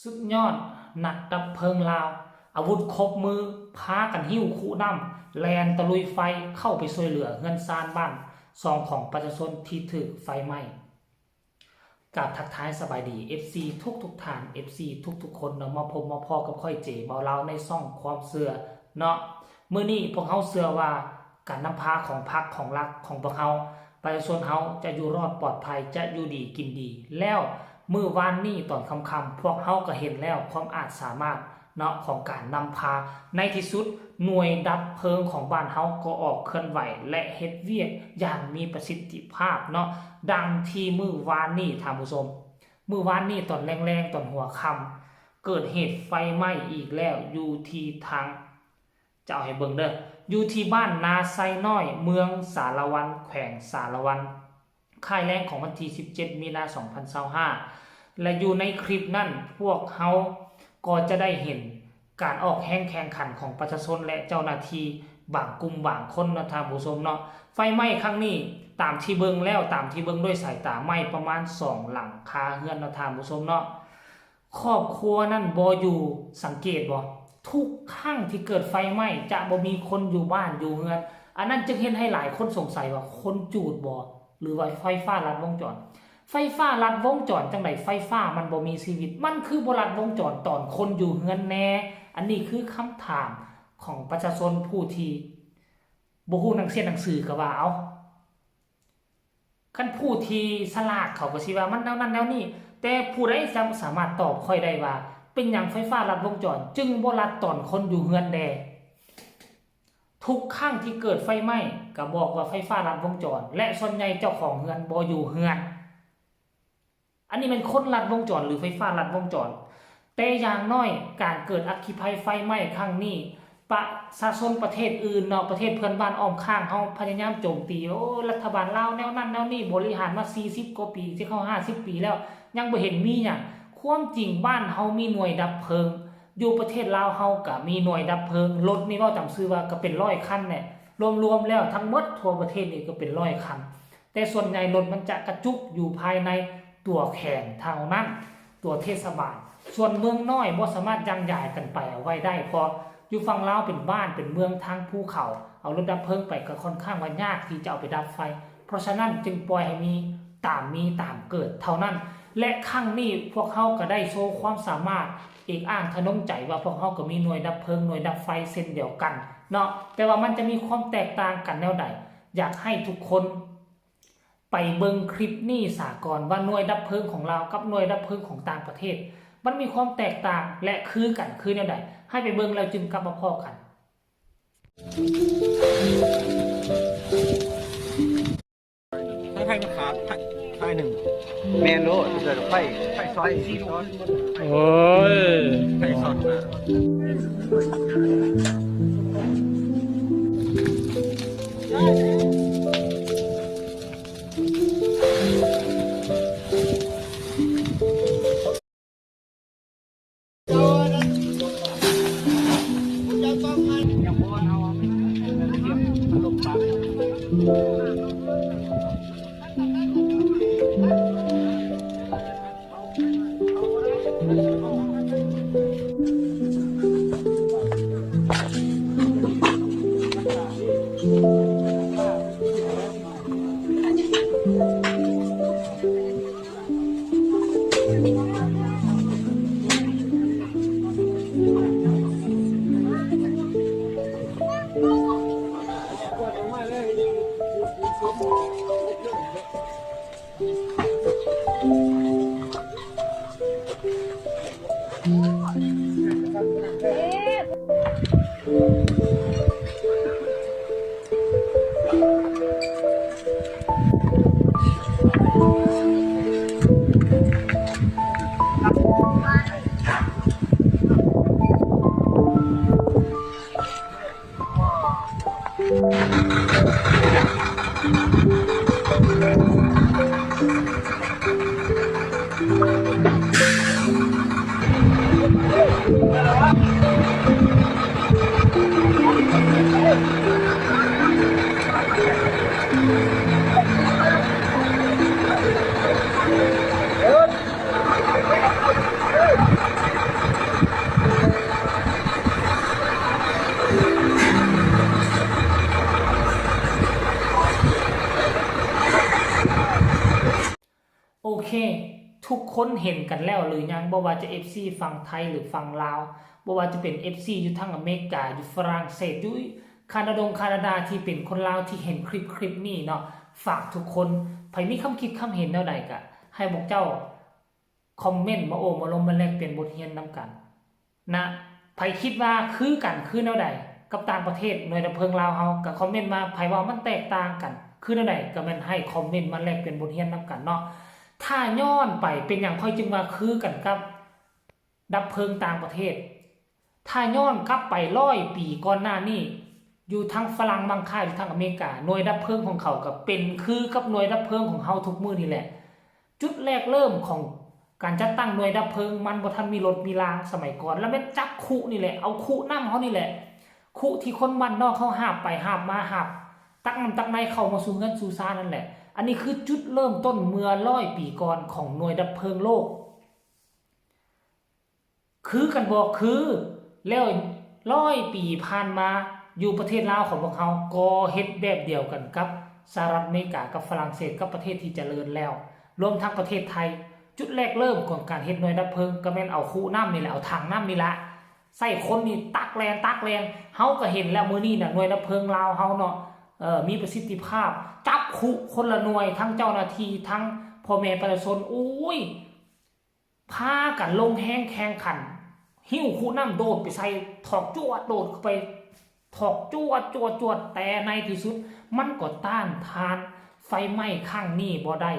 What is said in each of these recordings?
สุดยอดนักดับเพลิงลาวอาวุธครบมือพากันหิ้วคู่น้ำแลนตะลุยไฟเข้าไปช่วยเหลือเงินซานบ้านซองของประชาชนที่ถูกไฟไหม้กับทักทายสบายดี FC ทุกฐาน FC ทุกคนเนาะมาพบมาพอกับค่อยเจ๋เบาเล่าในซ่องความเสื่อเนาะมื้อนี้พวกเฮาเสื่อว่าการนำพาของพรรคของรักของพวกเฮาประชาชนเฮาจะอยู่รอดปลอดภัยจะอยู่ดีกินดีแล้วมื้อวานนี้ตอนค่ำๆพวกเฮาก็เห็นแล้วความอาจสามารถเนาะของการนำพาในที่สุดหน่วยดับเพลิงของบ้านเฮาก็ออกเคลื่อนไหวและเฮ็ดเวียกอย่างมีประสิทธิภาพเนาะดังที่มื้อวานนี้ท่านผู้ชมมื้อวานนี้ตอนแรงๆตอนหัวค่ำเกิดเหตุไฟไหม้อีกแล้วอยู่ที่ทางจะเอาให้เบิ่งเด้ออยู่ที่บ้านนาไซน้อยเมืองสารวันแขวงสารวันค่ายแรงของวันที่17มีนาคม2025และอยู่ในคลิปนั้นพวกเฮาก็จะได้เห็นการออกแข่งขันของประชาชนและเจ้าหน้าที่บางกลุ่มบางคนนะท่านผู้ชมเนาะไฟไหม้ครั้งนี้ตามที่เบิ่งแล้วตามที่เบิ่งด้วยสายตาไหม้ประมาณ2หลังคาเรือนนะท่านผู้ชมเนาะครอบครัวนั่นบ่อยู่สังเกตบ่ทุกครั้งที่เกิดไฟไหม้จะบ่มีคนอยู่บ้านอยู่เรือนอันนั้นจึงเห็นให้หลายคนสงสัยว่าคนจูดบ่หรือว่าไฟฟ้าลัดวงจรไฟฟ้าลัดวงจรจังได๋ไฟฟ้ามันบ่มีชีวิตมันคือบ่ลัดวงจรตอนคนอยู่เรือนแน่อันนี้คือคำถามของประชาชนผู้ที่บ่ฮู้หนังสือก็ว่าเอาคันผู้ที่ฉลาดเขาก็สิว่ามันแนวนั้นแนวนี้แต่ผู้ใดสามารถตอบค่อยได้ว่าเป็นหยังไฟฟ้าลัดวงจรจึงบ่ลัดตอนคนอยู่เรือนแดทุกครั้งที่เกิดไฟไหม้ก็บอกว่าไฟฟ้าลัดวงจรและส่วนใหญ่เจ้าของเรือนบ่อยู่เรือนอันนี้เป็นคนลัดวงจรหรือไฟฟ้าลัดวงจรแต่อย่างน้อยการเกิดอัคคีภัยไฟไหม้ครั้งนี้ประชาชนประเทศอื่นเนาะประเทศเพื่อนบ้านอ้อมข้างเฮาพยายามโจมตีโอ้รัฐบาลลาวแนวนั้นแนวนี้บริหารมา40กว่าปีสิเข้า50ปีแล้วยังบ่เห็นมีหยังความจริงบ้านเฮามีหน่วยดับเพลิงอยู่ประเทศลาวเฮาก็มีหน่วยดับเพลิงรถนี่เว้าจำชื่อว่าก็เป็น100คันแน่รวมๆแล้วทั้งหมดทั่วประเทศนี่ก็เป็น100คันแต่ส่วนใหญ่รถมันจะกระจุกอยู่ภายในตัวแข่งเท่านั้นตัวเทศบาลส่วนเมืองน้อยบ่สามารถยังย้ายกันไปเอาไว้ได้เพราะอยู่ฝั่งลาวเป็นบ้านเป็นเมืองทางภูเขาเอารถดับเพลิงไปก็ค่อนข้างว่ายากที่จะเอาไปดับไฟเพราะฉะนั้นจึงปล่อยให้มีตามเกิดเท่านั้นและครั้งนี้พวกเขาก็ได้โชว์ความสามารถเอกอ้างทะนงใจว่าพวกเขาก็มีหน่วยดับเพลิงหน่วยดับไฟเช่นเดียวกันเนาะแต่ว่ามันจะมีความแตกต่างกันแนวใดอยากให้ทุกคนไปเบิ่งคลิปนี้สากลว่าหน่วยดับเพลิงของเรากับหน่วยดับเพลิงของต่างประเทศมันมีความแตกต่างและคือกันคือแนวใดให้ไปเบิ่งแล้วจึงกลับมาพอกันถ้าไพ่มันขาดไพ่หนึ่งเมนโลเกิดไพ่ซอยโอ้ยไพ่ซอนนะ คนเห็นกันแล้วหรือยังบ่ว่าจะ FC ฝั่งไทยหรือฝั่งลาวบ่ว่าจะเป็น FC อยู่ทั้งอเมริกาอยู่ฝรั่งเศสอยู่แคนาดาที่เป็นคนลาวที่เห็นคลิปนี้เนาะฝากทุกคนใครมีคำคิดคำเห็นแนวใดก็ให้พวกเจ้าคอมเมนต์มาโอ้มาลงมาแลกเปลี่ยนบทเรียนนำกันนะใครคิดว่าคือกันคือแนวใดกับต่างประเทศหน่วยดับเพลิงลาวเฮาก็คอมเมนต์มาใครว่ามันแตกต่างกันคือแนวใดก็แม่นให้คอมเมนต์มาแลกเปลี่ยนบทเรียนนำกันเนาะถ้าย้อนไปเป็นอย่างค่อยจึงว่าคือกันกับดับเพลิงต่างประเทศถ้าย้อนกลับไป100 ปีก่อนหน้านี้อยู่ทั้งฝรั่งบางค่ายอยู่ทั้งอเมริกาหน่วยดับเพลิงของเขาก็เป็นคือกับหน่วยดับเพลิงของเฮาทุกมื้อนี่แหละจุดแรกเริ่มของการจัดตั้งหน่วยดับเพลิงมันบ่ทันมีรถมีรางสมัยก่อนแล้วแม่นจับคุนี่แหละเอาคุนำเฮานี่แหละคุที่คนบ้านนอกเขาหาบไปหาบมาหาบตักน้ำตักในเข้ามาสู่เงินสู่ซ่านนั่นแหละอันนี้คือจุดเริ่มต้นเมื่อ100 ปีก่อนของหน่วยดับเพลิงโลกคือกันบ่คือแล้ว100 ปีผ่านมาอยู่ประเทศลาวของพวกเขาก็เฮ็ดแบบเดียวกันกับสหรัฐอเมริกากับฝรั่งเศสกับประเทศที่เจริญแล้วรวมทั้งประเทศไทยจุดแรกเริ่มของการเฮ็ดหน่วยดับเพลิงก็แม่นเอาคูน้ำนี่แหละเอาถังน้ำนี่ละใส่คนนี่ตักแรงเฮาก็เห็นแล้วมื้อนี้น่ะหน่วยดับเพลิงลาวเฮาเนาะมีประสิทธิภาพจับคุคนละหน่วยทั้งเจ้าหน้าที่ทั้งพ่อแม่ประชาชนอุ้ยพากันลงแฮงแข่งขันหิ้วคูน้ำโดดไปใส่ถอกจั่วโดดเข้าไปถอกจั่วแต่ในที่สุดมันก็ต้านทานไฟไหม้ข้างนี้บ่ได้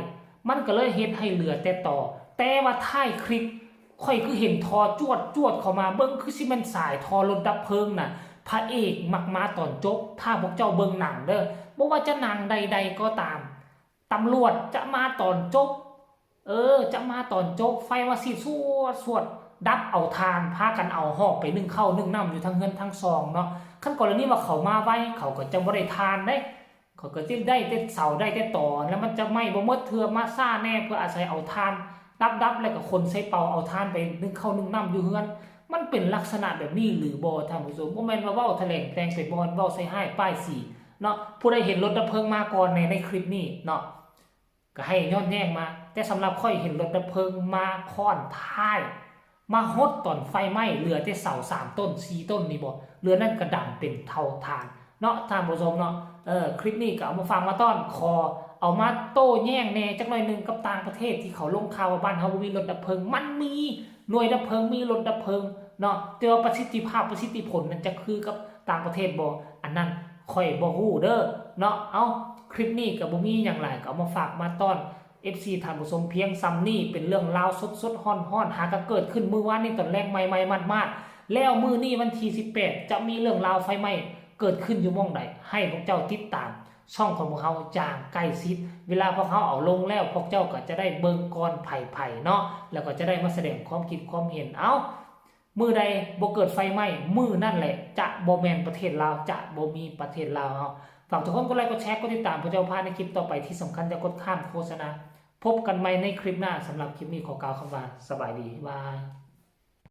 มันก็เลยเฮ็ดให้เหลือแต่ต่อแต่ว่าท้ายคลิปค่อยคือเห็นทอจวดเข้ามาเบิ่งคือสิมันสายทอรถดับเพลิงน่ะพระเอกมักมาตอนจบถ้าพวกเจ้าเบิ่งหนังเด้อบ่ว่าจะหนังใดๆก็ตามตำรวจจะมาตอนจบจะมาตอนจบไฟว่าสิสวดดับเอาทานพากันเอาหอกไปนึ่งข้าวนึ่งน้ำอยู่ทั้งเงินทั้งซองเนาะขั้นกรณีว่าเขามาไว้เขาก็จะบ่ได้ทานได้เขาก็จะได้แต่เสาได้แต่ต่อแล้วมันจะไหม้บ่หมดเทื่อมาซ่าแน่เพื่ออาศัยเอาทานดับแล้วก็คนใส่เป่าเอาทานไปนึ่งข้าวนึ่งน้ำอยู่เฮือนมันเป็นลักษณะแบบนี้หรือบ่ท่านผู้ชมบ่แม่นว่าเว้าแถลงแต่งไปบ่เว้าใส่ให้ป้ายสีเนาะผู้ใดเห็นรถดับเพลิงมาก่อนในคลิปนี้เนาะก็ให้ย้อนแย้งมาแต่สำหรับค่อยเห็นรถดับเพลิงมาค่อนท้ายมาฮดตอนไฟไหม้เหลือแต่เสา3 ต้น4 ต้นนี่บ่เหลือนั่นกระดำเป็นเท่าทานเนาะท่านผู้ชมเนาะคลิปนี้ก็เอามาฟังมาต้อนคอเอามาโต้แย้งแน่จักหน่อยนึงกับต่างประเทศที่เขาลงข่าวว่าบ้านเฮาบ่มีรถดับเพลิงมันมีหน่วยดับเพลิงมีรถดับเพลิงเนาะแต่ว่าประสิทธิผลนั้นจะคือกับต่างประเทศบ่อันนั้นค่อยบ่ฮู้เด้อเนาะเอาคลิปนี้ก็บ่มีหยังหลายก็เอามาฝากมาต้อน FC ท่านผู้ชมเพียงซ้ำนี่เป็นเรื่องราวสดๆฮ้อนๆหาก็เกิดขึ้นมื้อวานนี้ตอนแรกใหม่ๆมัดๆแล้วมื้อนี้วันที่18จะมีเรื่องราวไฟไหม้เกิดขึ้นอยู่หม้องใดให้พวกเจ้าติดตามช่องของพวกเราจางใกล้ชิดเวลาพวกเขาเอาลงแล้วพวกเจ้าก็จะได้เบิ่งก่อนไผ่ๆเนาะแล้วก็จะได้มาแสดงความคิดความเห็นเอามื้อใดบ่เกิดไฟไหม้มื้อนั่นแหละจะบ่แม่นประเทศลาวจะบ่มีประเทศลาวเฮาฝากทุกคนกดไลค์กดแชร์กดติดตามเพื่อจะพลาดในคลิปต่อไปที่สำคัญจะกดข้ามโฆษณาพบกันใหม่ในคลิปหน้าสำหรับคลิปนี้ขอกล่าวคำว่าสบายดีบาย